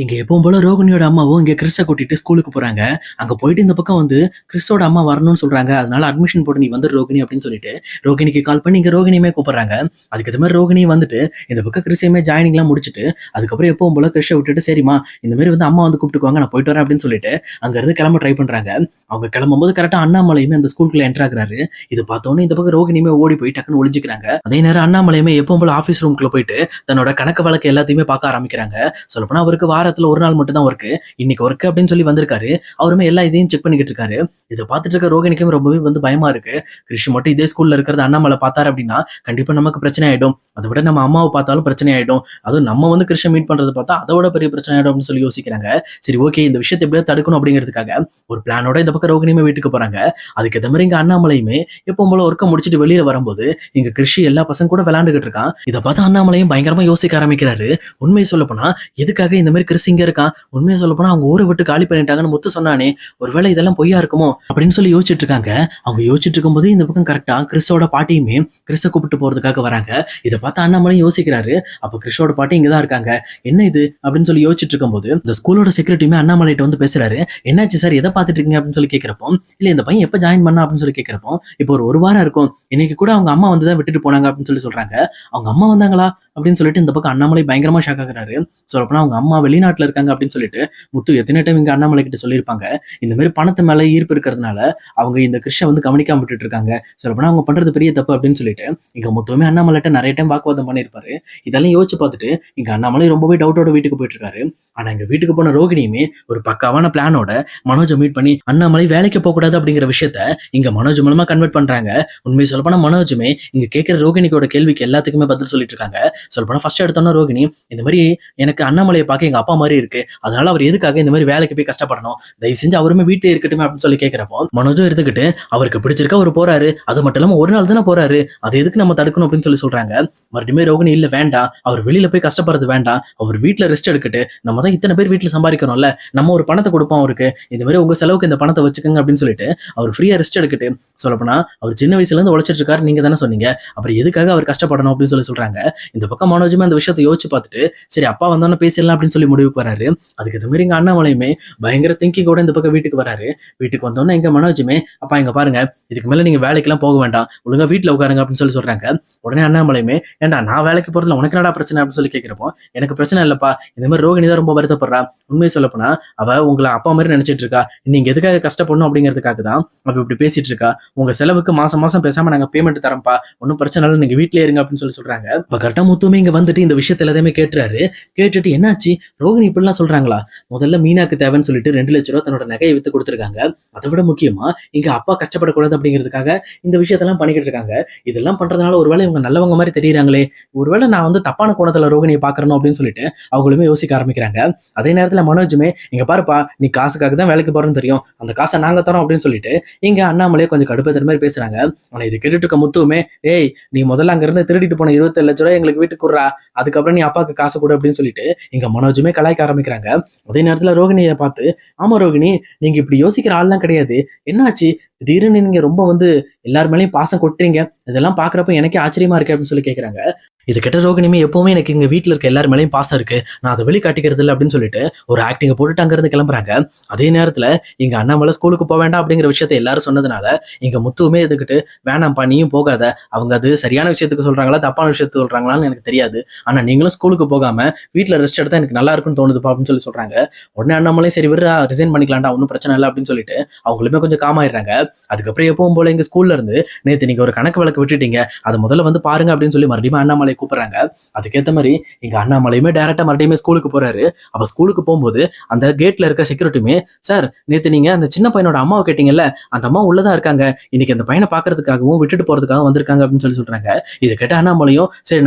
இங்க எப்பவும் போல ரோகிணியோட அம்மாவும் இங்க கிறிஸ கூட்டிட்டு ஸ்கூலுக்கு போறாங்க. அங்க போயிட்டு இந்த பக்கம் வந்து கிறிஸோட அம்மா வரணும்னு சொல்றாங்க. அதனால அட்மிஷன் போட்டு நீ வந்துரு ரோகிணி அப்படின்னு சொல்லிட்டு ரோகிணிக்கு கால் பண்ணி இங்க ரோகிணியுமே கூப்பிடுறாங்க. அதுக்கு ஏத்த மாதிரி ரோகிணியும் வந்துட்டு இந்த பக்கம் கிறிஸையுமே ஜாயினிங்லாம் முடிச்சுட்டு அதுக்கப்புறம் எப்பவும் போல கிறிஷ விட்டுட்டு சரிம்மா இந்த மாதிரி வந்து அம்மா வந்து கூப்பிட்டுக்குவாங்க நான் போயிட்டு வரேன் அப்படின்னு சொல்லிட்டு அங்க இருந்து கிளம்ப ட்ரை பண்றாங்க. அவங்க கிளம்பும்போது கரெக்டா அண்ணாமலையுமே அந்த ஸ்கூலுக்குள்ள என்டர் ஆகுறாரு. இது பார்த்தோன்னே இந்த பக்கம் ரோகிணியுமே ஓடி போய் டக்குன்னு ஒளிஞ்சுக்கிறாங்க. அதே நேரம் அண்ணாமலையுமே எப்பவும் போல ஆபீஸ் ரூம்குள்ள போயிட்டு தன்னோட கணக்கு வழக்கு எல்லாத்தையுமே பார்க்க ஆரம்பிக்கிறாங்க. சொல்லப்போனா அவருக்கு வாரத்துல ஒரு நாள் மட்டும் தான் ஒர்க். இன்னைக்கு ஒர்க் அப்படின்னு சொல்லி வந்திருக்காரு. அவருமே எல்லா இதையும் செக் பண்ணிக்கிட்டு இருக்காரு. இதை பார்த்துட்டு இருக்க ரோகிணிக்கும் ரொம்பவே வந்து பயமா இருக்கு. கிறிஷ் மட்டும் இதே ஸ்கூல்ல இருக்கிறது அண்ணாமலை பார்த்தாரு அப்படின்னா கண்டிப்பா நமக்கு பிரச்சனை ஆயிடும். அதை விட நம்ம அம்மாவை பார்த்தாலும் பிரச்சனை ஆயிடும். அதுவும் நம்ம வந்து கிறிஷை மீட் பண்றது பார்த்தா அதை விட பெரிய பிரச்சனை ஆயிடும் அப்படின்னு சொல்லி யோசிக்கிறாங்க. சரி ஓகே இந்த விஷயத்தை எப்படியாவது தடுக்கணும் அப்படிங்கிறதுக்காக ஒரு பிளானோட இந்த பக்கம் ரோகிணியுமே வீட்டுக்கு போறாங்க. அதுக்கு ஏற்ற மாதிரி இங்க அண்ணாமலையுமே எப்பவும் போல ஒர்க்கை முடிச்சுட்டு வெளியில வரும்போது இங்க கிறிஷ் எல்லா பசங்க கூட விளையாண்டுகிட்டு இருக்கான். இதை பார்த்து அண்ணாமலையும் பயங்கரமா யோசிக்க ஆரம்பிக்கிறாரு. உண்மையை சொல்ல போனா எதுக்காக இந்த மாதிரி கிறிஸ் இங்க இருக்கான், உண்மையை சொல்ல போனா அவங்க ஊரை விட்டு காலி பண்ணிட்டாங்கன்னு முத்து சொன்னானே, ஒருவேளை இதெல்லாம் பொய்யா இருக்குமோ அப்படின்னு சொல்லி யோசிச்சுட்டு இருக்காங்க. அவங்க யோசிச்சுட்டு இருக்கும்போது இந்த பக்கம் கரெக்டா கிறிஸோட பாட்டியுமே கிறிஸ கூப்பிட்டு போறதுக்காக வராங்க. இதை பார்த்து அண்ணாமலையும் யோசிக்கிறாரு. அப்ப கிறிஷோட பாட்டி இங்கதான் இருக்காங்க, என்ன இது அப்படின்னு சொல்லி யோசிச்சுட்டு இருக்கும்போது இந்த ஸ்கூலோட செக்யூரிட்டியுமே அண்ணாமலைகிட்ட வந்து பேசுறாரு. என்னாச்சு சார் எதை பார்த்துட்டு இருக்கீங்க அப்படின்னு சொல்லி கேட்கிறப்போ, இல்ல இந்த பையன் எப்ப ஜாயின் பண்ணா அப்படின்னு சொல்லி கேட்கிறப்போ, இப்போ ஒரு வாரம் இருக்கும், இன்னைக்கு கூட அவங்க அம்மா வந்து தான் விட்டுட்டு போனாங்க அப்படின்னு சொல்லி சொல்றாங்க. அவங்க அம்மா வந்தாங்களா அப்படின்னு சொல்லிட்டு இந்த பக்கம் அண்ணாமலை பயங்கரமா ஷாக் ஆகுறாரு. சொல்லப்போனா அவங்க அம்மா வெளிநாட்டுல இருக்காங்க அப்படின்னு சொல்லிட்டு முத்து எத்தனை டைம் இங்க அண்ணாமலை கிட்ட சொல்லியிருப்பாங்க. இந்த மாதிரி பணத்து மேல ஈர்ப்பு இருக்கிறதுனால அவங்க இந்த கிருஷ்ண வந்து கவனிக்காம விட்டுட்டு இருக்காங்க. சொல்லப்போனா அவங்க பண்றது பெரிய தப்பு அப்படின்னு சொல்லிட்டு இங்க மொத்தமே அண்ணாமலைட்ட நிறைய டைம் வாக்குவாதம் பண்ணியிருப்பாரு. இதெல்லாம் யோசிச்சு பார்த்துட்டு இங்க அண்ணாமலை ரொம்பவே டவுட்டோட வீட்டுக்கு போயிட்டு இருக்காரு. ஆனா இங்க வீட்டுக்கு போன ரோகிணியுமே ஒரு பக்காவான பிளானோட மனோஜை மீட் பண்ணி அண்ணாமலை வேலைக்கு போக கூடாது அப்படிங்கிற விஷயத்த இங்க மனோஜ் மூலமா கன்வெர்ட் பண்றாங்க. உண்மையை சொல்லப்போனா மனோஜுமே இங்க கேட்கிற ரோகிணிக்கோட கேள்விக்கு எல்லாத்துக்குமே பதில் சொல்லிட்டு இருக்காங்க. சொல்லப்போனா ஃபர்ஸ்ட் எடுத்தோம்னா ரோகிணி இந்த மாதிரி எனக்கு அண்ணாமலையை பார்க்க எங்க அப்பா மாதிரி இருக்கு, அதனால அவர் எதுக்காக இந்த மாதிரி வேலைக்கு போய் கஷ்டப்படணும், தயவு செஞ்சு அவருமே வீட்டிலே இருக்கட்டும் அப்படின்னு சொல்லி கேட்கிறப்போ மனோஜும் இருந்துகிட்டு அவருக்கு பிடிச்சிருக்கா அவர் போறாரு, அது மட்டும் இல்லாம ஒரு நாள் தானே போறாரு, அது எதுக்கு நம்ம தடுக்கணும் அப்படின்னு சொல்லி சொல்றாங்க. மறுபடியும் ரோகிணி இல்ல வேண்டாம், அவர் வெளியில போய் கஷ்டப்படுறது வேண்டாம், அவர் வீட்டுல ரெஸ்ட் எடுக்கட்டு, நம்ம தான் இத்தனை பேர் வீட்டுல சம்பாதிக்கிறோம்ல, நம்ம ஒரு பணத்தை கொடுப்போம் அவருக்கு, இந்த மாதிரி உங்க செலவுக்கு இந்த பணத்தை வச்சுக்கோங்க அப்படின்னு சொல்லிட்டு அவர் ஃப்ரீயா ரெஸ்ட் எடுக்கட்டு. சொல்லப்போனா அவர் சின்ன வயசுல இருந்து உழைச்சிட்டு இருக்காரு, நீங்க தானே சொன்னீங்க, அப்புறம் எதுக்காக அவர் கஷ்டப்படணும் அப்படின்னு சொல்லி சொல்றாங்க. இந்த பக்கம் மனோஜுமே அந்த விஷயத்தை யோசிச்சு பார்த்துட்டு சரி அப்பா வந்தோன்னு பேசிடலாம் அப்படின்னு சொல்லி முடிவுக்கு வராரு. அதுக்கு ஏற்ற மாதிரி எங்க அண்ணாமலையுமே பயங்கர திங்கிங்கோட இந்த பக்கம் வீட்டுக்கு வராரு. வீட்டுக்கு வந்தோன்னே எங்க மனோஜுமே அப்பா இங்க பாருங்க, இதுக்கு மேல நீங்க வேலைக்கெல்லாம் போக வேண்டாம், ஒழுங்கா வீட்டுல உட்காருங்க அப்படின்னு சொல்லி சொல்றாங்க. உடனே அண்ணாமலையுமே ஏன்டா நான் வேலைக்கு போறதுல உனக்கு என்னடா பிரச்சனை அப்படின்னு சொல்லி கேட்கிறப்போ, எனக்கு பிரச்சனை இல்லப்பா, இந்த மாதிரி ரோகிணி தான் ரொம்ப வருத்தப்படுறா, உண்மையை சொல்லப்போனா அவ உங்களை அப்பா மாதிரி நினைச்சிட்டு இருக்கா, நீங்க எதுக்காக கஷ்டப்படணும் அப்படிங்கிறதுக்காக தான் அவ இப்படி பேசிட்டு இருக்கா, உங்க செலவுக்கு மாசம் மாசம் பேசாம நாங்க பேமெண்ட் தரப்பா, ஒன்னும் பிரச்சனை இல்லை நீங்க வீட்லயே இருங்க அப்படின்னு சொல்லி சொல்றாங்க. இப்ப கரெக்டா முத்துமே இங்க வந்துட்டு இந்த விஷயத்த எல்லாத்தையுமே கேட்டுறாரு. கேட்டுட்டு என்னாச்சு ரோகிணி இப்படிலாம் சொல்றாங்களா, முதல்ல மீனாக்கு தேவைன்னு சொல்லிட்டு 2 லட்சம் ரூபாய் தன்னோட நகையை வித்து கொடுத்துருக்காங்க. அதை விட முக்கியமா இங்க அப்பா கஷ்டப்படக்கூடாது அப்படிங்கிறதுக்காக இந்த விஷயத்தெல்லாம் பண்ணிக்கிட்டு இருக்காங்க. இதெல்லாம் பண்றதுனால ஒருவேளை இவங்க நல்லவங்க மாதிரி தெரியுறாங்களே, ஒருவேளை நான் வந்து தப்பான கோணத்துல ரோகிணியை பாக்குறணும் அப்படின்னு சொல்லிட்டு அவங்களுமே யோசிக்க ஆரம்பிக்கிறாங்க. அதே நேரத்துல மனோஜுமே இங்க பாருப்பா நீ காசுக்காக தான் வேலைக்கு போறேன்னு தெரியும், அந்த காசை நாங்க தரோம் அப்படின்னு சொல்லிட்டு இங்க அண்ணாமலையே கொஞ்சம் கடுப்பேற்ற மாதிரி பேசுறாங்க. ஆனா இது கேட்டுட்டு இருக்க முத்துவுமே ஏய் நீ முதல்ல அங்க இருந்து திருடிட்டு போன 27 லட்சம் ரூபாய் எங்களுக்கு வீட்டுக்கு குடுறா, அதுக்கப்புறம் நீ அப்பாவுக்கு காசு கொடு அப்படின்னு சொல்லிட்டு இங்க மனோஜுமே கலாய்க்க ஆரம்பிக்கிறாங்க. அதே நேரத்துல ரோகிணியை பார்த்து ஆமா ரோகிணி நீங்க இப்படி யோசிக்கிற ஆள்லாம் கிடையாது, என்னாச்சு திடீர்னு நீங்க ரொம்ப வந்து எல்லார் மேலயும் பாசம் கொட்டுறீங்க, இதெல்லாம் பாக்குறப்ப எனக்கே ஆச்சரியமா இருக்கு அப்படின்னு சொல்லி கேட்கறாங்க. இது கெட்ட ரோகிணியுமே எப்பவுமே எனக்கு இங்க வீட்டுல இருக்க எல்லார் மேலயும் பாசம் இருக்கு, நான் அதை வெளிக்காட்டிக்கிறது இல்லை அப்படின்னு சொல்லிட்டு ஒரு ஆக்டிங்க போட்டுட்டு அங்க இருந்து கிளம்புறாங்க. அதே நேரத்துல இங்க அண்ணாமலை ஸ்கூலுக்கு போக வேண்டாம் அப்படிங்கிற விஷயத்த எல்லாரும் சொன்னதுனால இங்க முத்துவுமே எதுக்கிட்டு வேணாம்ப்பா நீயும் போகாத, அவங்க அது சரியான விஷயத்துக்கு சொல்றாங்களா தப்பான விஷயத்துக்கு சொல்றாங்களான்னு எனக்கு தெரியாது, ஆனா நீங்களும் ஸ்கூலுக்கு போகாம வீட்டுல ரெஸ்ட் எடுத்தா எனக்கு நல்லா இருக்குன்னு தோணுதுப்பா அப்படின்னு சொல்லி சொல்றாங்க. உடனே அண்ணாமலையும் சரி விரு ரிசைன் பண்ணிக்கலாம்டா ஒன்றும் பிரச்சனை இல்லை அப்படின்னு சொல்லிட்டு அவங்களுமே கொஞ்சம் காமாயிடுறாங்க. அதுக்கப்புறம் எப்பவும் போல எங்க ஸ்கூல்ல இருந்து நேற்று நீங்க ஒரு கணக்கு வழக்கு விட்டுட்டீங்க, அதை முதல்ல வந்து பாருங்க அப்படின்னு சொல்லி மறுபடியும் அண்ணாமலை கூப்பிடுறாங்க. அதுக்கேற்ற மாதிரி எங்க அண்ணாமலையுமே டைரக்டா மறுபடியும் ஸ்கூலுக்கு போறாரு. அப்ப ஸ்கூலுக்கு போகும்போது அந்த கேட்ல இருக்க செக்யூரிட்டியுமே சார் நேற்று நீங்க அந்த சின்ன பையனோட அம்மாவை கேட்டீங்கல்ல, அந்த அம்மா உள்ளதான் இருக்காங்க, இன்னைக்கு அந்த பையனை பாக்குறதுக்காகவும் விட்டுட்டு போறதுக்காக வந்திருக்காங்க அப்படின்னு சொல்லி சொல்றாங்க. இதை கேட்ட அண்ணாமலையும் சரி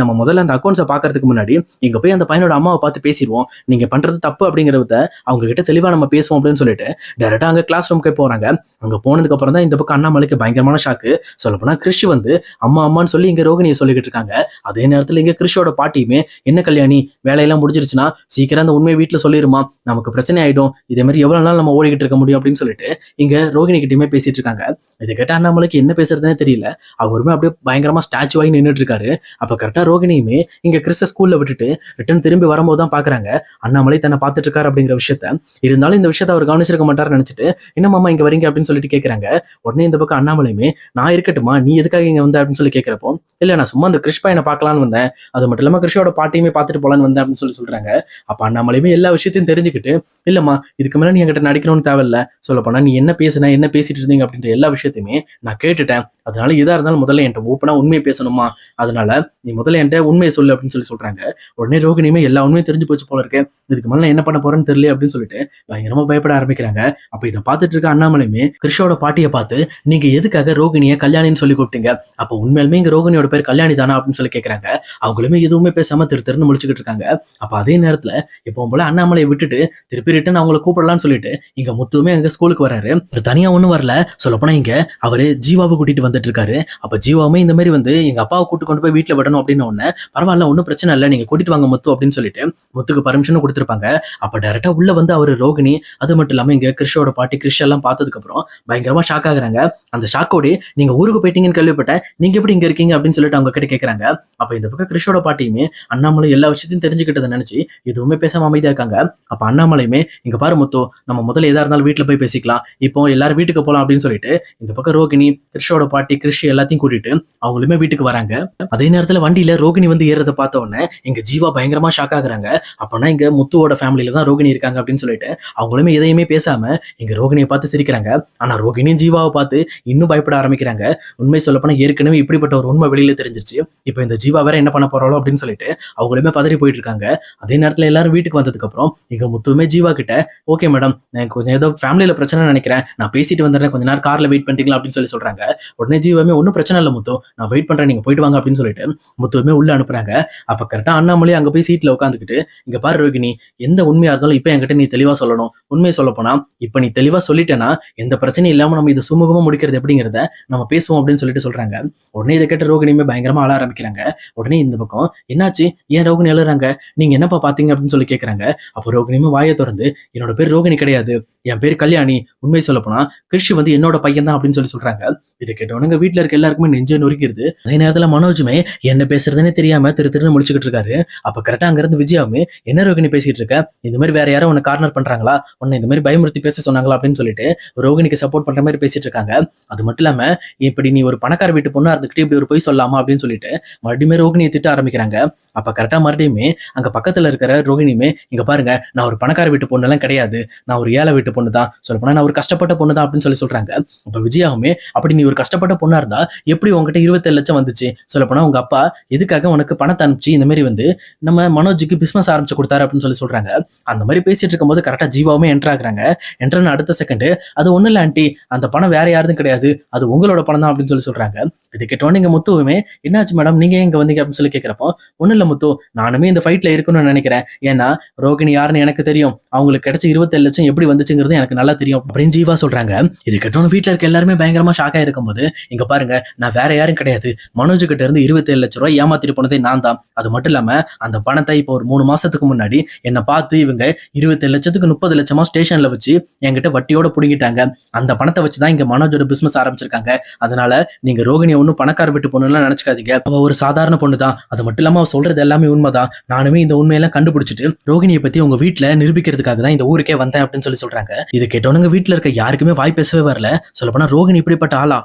நம்ம முதல்ல அந்த அக்கௌண்ட்ஸை பாக்குறதுக்கு முன்னாடி இங்க போய் அந்த பையனோட அம்மாவை பார்த்து பேசிடுவோம், நீங்க பண்றது தப்பு அப்படிங்கறத அவங்க கிட்ட தெளிவா நம்ம பேசுவோம் அப்படின்னு சொல்லிட்டு டைரக்டா அங்க கிளாஸ் ரூம்க்கு போறாங்க. அங்க போனதுக்கு அப்புறம் தான் இந்த பக்கம் அண்ணாமலைக்கு பயங்கரமான ஷாக்கு. சொல்லப்போனா கிறிஷ் வந்து அம்மா அம்மான்னு சொல்லி இங்க ரோகிணியை சொல்லிக்கிட்டு இருக்காங்க. அதே நேரத்துல இங்க கிறிஷோட பாட்டியுமே, என்ன கல்யாணி வேலையெல்லாம் முடிஞ்சிருச்சுன்னா சீக்கிரம் அந்த உண்மையை வீட்டுல சொல்லிருமா, நமக்கு பிரச்சனை ஆயிடும், இதே மாதிரி எவ்வளவு நாள் நம்ம ஓடிக்கிட்டு இருக்க முடியும் அப்படின்னு சொல்லிட்டு இங்க ரோகிணி கிட்டயுமே பேசிட்டு இருக்காங்க. இதை கேட்ட அண்ணாமலைக்கு என்ன பேசுறதுனே தெரியல. அவருமே அப்படியே பயங்கரமா ஸ்டாச்சு ஆகி நின்றுட்டு இருக்காரு. அப்ப கரெக்டா ரோகிணியுமே இங்க கிறிஸ்ட ஸ்கூல்ல விட்டுட்டு ரிட்டர்ன் திரும்பி வரும்போது தான் பாக்குறாங்க அண்ணாமலை தன்னை பார்த்துட்டு இருக்காரு அப்படிங்கிற விஷயத்த. இருந்தாலும் இந்த விஷயத்த அவர் கவனிச்சிருக்க மாட்டாருன்னு நினைச்சிட்டு, என்ன மாமா இங்க வரீங்க அப்படின்னு சொல்லிட்டு கேட்கறாங்க. உடனே இந்த பக்கம் அண்ணாமலையுமே, நான் இருக்கட்டுமா, நீ எதுக்காக இங்க வந்த அப்படின்னு சொல்லி கேட்கிறப்போ, இல்ல நான் சும்மா அந்த கிறிஷ் பையனை பார்க்கலான்னு வந்தேன், அது மட்டும் இல்லாம கிறிஷோட பாட்டியுமே பார்த்துட்டு போலான்னு வந்தேன் அப்படின்னு சொல்லி சொல்றாங்க. அப்ப அண்ணாமலையுமே எல்லா விஷயத்தையும் தெரிஞ்சுக்கிட்டு, இல்லம்மா இதுக்கு மேல நீ என்கிட்ட நடிக்கணும்னு தேவையில்ல, சொல்ல போனா நீ என்ன பேசுன என்ன பேசிட்டு இருந்தீங்க அப்படின்ற எல்லா விஷயத்தையுமே நான் கேட்டுட்டேன், அதனால எதா இருந்தாலும் முதல்ல என்கிட்ட ஓப்பனா உண்மையை பேசணுமா, அதனால நீ முதல்ல என்கிட்ட உண்மையை சொல்லு அப்படின்னு சொல்லி சொல்றாங்க. உடனே ரோகிணியுமே எல்லா உண்மையும் தெரிஞ்சு போச்சு போல இருக்கு, இதுக்கு மேல நான் என்ன பண்ண போறேன்னு தெரியல அப்படின்னு சொல்லிட்டு பயங்கரமா பயப்பட ஆரம்பிக்கிறாங்க. அப்ப இதை பார்த்துட்டு இருக்க அண்ணாமலையுமே கிறிஷோட பாட்டியை பார்த்து, நீங்க எதுக்காக ரோகிணியை கல்யாணின்னு சொல்லி கூப்பிட்டீங்க, அப்ப உண்மையிலுமே இங்க ரோகிணியோட பேர் கல்யாணி தானா அப்படின்னு சொல்லி கேட்கறாங்க. அவங்களுமே எதுவுமே பேசாம திருன்னு முடிச்சுக்கிட்டு இருக்காங்க. அப்ப அதே நேரத்துல எப்பவும் போல அண்ணாமலையை விட்டுட்டு திருப்பி ரிட்டன் அவங்களை கூப்பிடலாம்னு சொல்லிட்டு இங்க முத்துவுமே எங்க ஸ்கூலுக்கு வராரு. தனியா ஒண்ணும் வரல, சொல்லப்போனா இங்க அவரு ஜீவாவை கூட்டிட்டு வந்துட்டு இருக்காரு. அப்ப ஜீவாவுமே இந்த மாதிரி வந்து எங்க அப்பாவை கூட்டு கொண்டு போய் வீட்டுல விடணும் அப்படின்னு ஒண்ணு, பரவாயில்ல ஒன்னும் பிரச்சனை இல்லை, நீங்க கூட்டிட்டு வாங்க முத்து அப்படின்னு சொல்லிட்டு முத்துக்கு பர்மிஷனும் கொடுத்துருப்பாங்க. அப்ப டைரக்டா உள்ள வந்து அவரு ரோகிணி, அது மட்டும் இல்லாம இங்க கிறிஷோட பாட்டி கிறிஷ் எல்லாம் பார்த்ததுக்கு அப்புறம் பயங்கரமா ஷாக் ஆகுறாங்க. அந்த ஷாக்கோட நீங்க ஊருக்கு போயிட்டீங்கன்னு கேள்விப்பட்டேன், நீங்க எப்படி இங்க இருக்கீங்க அப்படின்னு சொல்லிட்டு அவங்க கிட்ட கேட்கறாங்க. அப்ப இந்த பக்கம் கிறிஷோட பாட்டியுமே அண்ணாமலை எல்லா விஷயத்தையும் தெரிஞ்சுக்கிட்டதை நினைச்சு எதுவுமே பேசாம அமைதியா இருக்காங்க. அப்ப அண்ணாமலையுமே, இங்க பாரு முத்து, நம்ம முதல்ல எதா இருந்தாலும் வீட்டுல போய் பேசிக்கலாம், இப்போ எல்லாரும் வீட்டுக்கு போலாம் அப்படின்னு சொல்லிட்டு இந்த பக்கம் ரோகிணி கிறிஷோட பாட்டி கிறிஷ் எல்லாத்தையும் கூட்டிட்டு அவங்களுமே வீட்டுக்கு வராங்க. அதே நேரத்துல வண்டியில ரோகிணி வந்து ஏறத பார்த்த உடனே இங்க ஜீவா பயங்கரமா ஷாக் ஆகுறாங்க. அப்பனா இங்க முத்துவோட ஃபேமிலியில தான் ரோகிணி இருக்காங்க அப்படின்னு சொல்லிட்டு அவங்களுமே எதையுமே பேசாம இங்க ரோகிணியை பார்த்து சிரிக்கிறாங்க. ஆனா ரோகிணியும் ஜீவாவை பார்த்து இன்னும் பயப்பட ஆரம்பிக்கிறாங்க. உண்மை சொல்லப்போனா ஏற்கனவே இப்படிப்பட்ட ஒரு உண்மை வெளியில தெரிஞ்சிருச்சு, இப்போ இந்த ஜீவா வேற என்ன பண்ண போறாளோ அப்படின்னு சொல்லிட்டு அவங்களுமே பதறி போயிட்டு இருக்காங்க. அதே நேரத்துல எல்லாரும் வீட்டுக்கு வந்ததுக்கு அப்புறம் இங்க முத்துவுமே ஜீவா கிட்ட, ஓகே மேடம், நான் கொஞ்சம் ஏதோ ஃபேமிலியில பிரச்சனை நினைக்கிறேன், நான் பேசிட்டு வந்துடுறேன், கொஞ்ச நேரம் கார்ல வெயிட் பண்றீங்களா அப்படின்னு சொல்லி சொல்றாங்க. உடனே ஜீவாமே, ஒன்றும் பிரச்சனை இல்லை முத்து, நான் வெயிட் பண்றேன், நீங்க போயிட்டு வாங்க அப்படின்னு சொல்லிட்டு முத்துவுமே உள்ள அனுப்புறாங்க. அப்ப கரெக்டா அண்ணாமலை அங்க போய் சீட்ல உட்காந்துக்கிட்டு, இங்க பாரு ரோகிணி, எந்த உண்மையா இருந்தாலும் இப்ப என்கிட்ட நீ தெளிவா சொல்லணும், உண்மையை சொல்ல போனா இப்ப நீ தெளிவா சொல்லிட்டேன்னா எந்த பிரச்சனையும் இல்லாம நம்ம இது சுமூகமா முடிக்கிறது எப்படிங்கிறத நம்ம பேசுவோம் அப்படின்னு சொல்லிட்டு சொல்றாங்க. உடனே இதை கேட்ட ரோகிணியுமே பயங்கரமா அழ ஆரம்பிக்கிறாங்க. உடனே இந்த பக்கம், என்னாச்சு, ஏன் ரோகிணி அழுறாங்க, நீங்க என்னப்பா பாத்தீங்க அப்படின்னு சொல்லி கேட்கறாங்க. அப்போ ரோகிணியுமே வாயை திறந்து, என்னோட பேர் ரோகிணி கிடையாது, என் பேர் கல்யாணி, உண்மை சொல்ல போனா கிருஷி வந்து என்னோட பையன் தான் அப்படின்னு சொல்லி சொல்றாங்க. இதை கேட்டவனுங்க வீட்டுல இருக்க எல்லாருக்குமே நெஞ்ச நொறுக்கிறது. அதே நேரத்துல மனோஜுமே என்ன பேசுறதுன்னே தெரியாம திருன்னு முடிச்சுக்கிட்டு இருக்காரு. அப்ப கரெக்டா அங்க இருந்து விஜயாவுமே, என்ன ரோகிணி பேசிட்டு இருக்க, இந்த மாதிரி வேற யாரும் உன்னை கார்னர் பண்றாங்களா, உன்னை இந்த மாதிரி பயமுறுத்தி பேச சொன்னாங்களா அப்படின்னு சொல்லிட்டு ரோகிணிக்கு சப்போர்ட் பண்ற மாதிரி பேசிட்டு இருக்காங்க. அது மட்டும் இல்லாம, இப்படி நீ ஒரு பணக்கார வீட்டு பொண்ணா இருந்துக்கிட்டு இப்படி ஒரு பொய் சொல்லாமா அப்படின்னு சொல்லிட்டு மறுபடியுமே ரோகிணியை திட்ட ஆரம்பிக்கிறாங்க. அப்ப கரெக்டா மறுபடியுமே அங்க பக்கத்துல இருக்கிற ரோகிணியுமே, இங்க பாருங்க, நான் ஒரு பணக்கார வீட்டு பொண்ணு எல்லாம் கிடையாது, நான் ஒரு ஏழை வீட்டு பொண்ணு தான், சொல்ல போனா நான் ஒரு கஷ்டப்பட்ட பொண்ணு தான் அப்படின்னு சொல்லி சொல்றாங்க. அப்ப விஜயாவுமே, அப்படி நீ ஒரு கஷ்டப்பட்ட பொண்ணா இருந்தா எப்படி உங்ககிட்ட 27 லட்சம் வந்துச்சு, சொல்ல போனா உங்க அப்பா எதுக்காக உனக்கு பணத்தை அனுப்பிச்சு இந்த மாதிரி வந்து நம்ம மனோஜுக்கு பிசினஸ் ஆரம்பிச்சு கொடுத்தாரு அப்படின்னு சொல்லி சொல்றாங்க. அந்த மாதிரி பேசிட்டு இருக்கும்போது கரெக்டா ஜீவாவுமே என்டர் ஆகுறாங்க. என்டர்னு அடுத்த செகண்ட், அது ஒண்ணு இல்ல ஆண்டி, அந்த பணம் வேற யாரும் கிடையாது, அது உங்களோட பணம் தான் அப்படின்னு சொல்லி சொல்றாங்க. இது கேட்டோன்னு இங்க முத்துவுமே, என்னாச்சு மேடம், நீங்க எங்க வந்தீங்க அப்படின்னு சொல்லி கேட்கிறப்போ, ஒண்ணு இல்ல முத்து, நானுமே இந்த ஃபைட்ல இருக்கணும்னு நினைக்கிறேன், ஏன்னா ரோகிணி யாருன்னு எனக்கு தெரியும், அவங்களுக்கு கிடைச்ச 27 லட்சம் எப்படி வந்துச்சுங்கிறது எனக்கு நல்லா தெரியும் அப்படின்னு ஜீவா சொல்றாங்க. இது கேட்டோன்னு வீட்டுல இருக்க எல்லாருமே பயங்கரமா ஷாக் ஆயிருக்கும் போது, இங்க பாருங்க, நான் வேற யாரும் கிடையாது, மனோஜ் கிட்ட இருந்து 27 லட்சம் ரூபாய் ஏமாத்திட்டு போனதே நான் தான், அது மட்டும் இல்லாம அந்த பணத்தை இப்போ ஒரு 3 மாசத்துக்கு முன்னாடி என்ன பார்த்து இவங்க 27 லட்சத்துக்கு 30 லட்சமா ஸ்டேஷன்ல வச்சு என்கிட்ட வட்டியோட புடுங்கிட்டாங்க. அந்த பணத்தை வச்சுதான் இங்க மனோஜோட பிசினஸ் ஆரம்பிச்சிருக்காங்க. அதனால நீங்க ரோகிணி ஒன்னும் பணக்கார வீட்டு பொண்ணுலாம் நினைச்சுக்காதீங்க, அவ ஒரு சாதாரண பொண்ணு தான், அது மட்டும் இல்லாம அவ சொல்றது எல்லாமே உண்மைதான், நானுமே இந்த உண்மையெல்லாம் கண்டுபிடிச்சிட்டு ரோகிணியை பத்தி உங்க வீட்டுல நிரூபிக்கிறதுக்காக தான் இந்த ஊருக்கே வந்தேன் அப்படின்னு சொல்லி சொல்றாங்க. இது கேட்டவனுங்க வீட்டுல இருக்க யாருக்குமே வாய் பேசவே வரல. சொல்லப்போனா ரோகிணி இப்படிப்பட்ட ஆளா,